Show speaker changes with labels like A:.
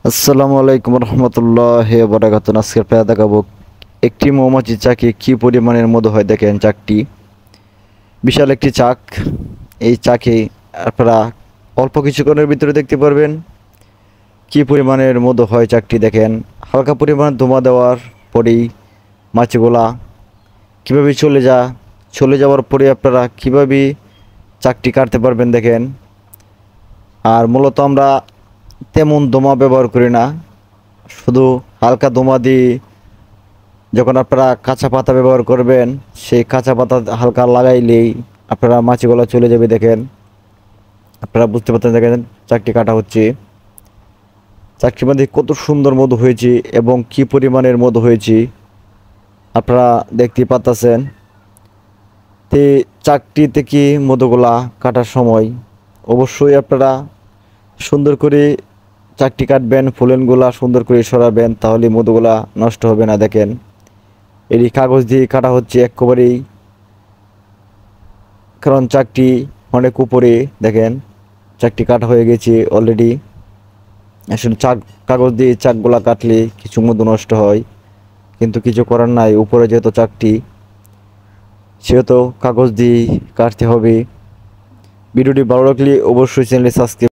A: আসসালামু আলাইকুম রহমতুল্লাহি ওয়া বারাকাতুহু। আজকে প্রায় দেখাবো একটি মৌমাছি চাকে কি পরিমাণের মধু হয়। দেখেন চাকটি বিশাল একটি চাক। এই চাকে আপনারা অল্প কিছুক্ষণের ভিতরে দেখতে পারবেন কি পরিমাণের মধু হয়। চাকটি দেখেন, হালকা পরিমাণ ধোঁয়া দেওয়ার পরেই মাছিগুলা কীভাবে চলে যাওয়ার পরে আপনারা কীভাবে চাকটি কাটতে পারবেন দেখেন। আর মূলত আমরা তেমন দমা ব্যবহার করি না, শুধু হালকা দমা দিয়ে যখন আপনারা কাঁচা পাতা ব্যবহার করবেন, সেই কাঁচা পাতা হালকা লাগাইলেই আপনারা মাছিগুলো চলে যাবে। দেখেন, আপনারা বুঝতে পারছেন। দেখেন চাকটি কাটা হচ্ছে, চাকটির মধ্যে কত সুন্দর মধু হয়েছে এবং কি পরিমাণের মধু হয়েছে আপনারা দেখতে পাচ্ছেন। তে চাকটি থেকে মধুগুলা কাটার সময় অবশ্যই আপনারা সুন্দর করে চাকটি কাটবেন, ফুলেনগুলা সুন্দর করে সরাবেন, তাহলে মধুগুলা নষ্ট হবে না। দেখেন এটি কাগজ দিয়ে কাটা হচ্ছে একেবারেই, কারণ চাকটি অনেক উপরে। দেখেন চাকটি কাটা হয়ে গেছে অলরেডি। আসলে কাগজ দিয়ে চাকগুলা কাটলে কিছু মধু নষ্ট হয়, কিন্তু কিছু করার নাই। উপরে যেহেতু চাকটি, সেহেতু কাগজ দিয়ে কাটতে হবে। ভিডিওটি ভালো লাগলে অবশ্যই চ্যানেলটি সাবস্ক্রাইব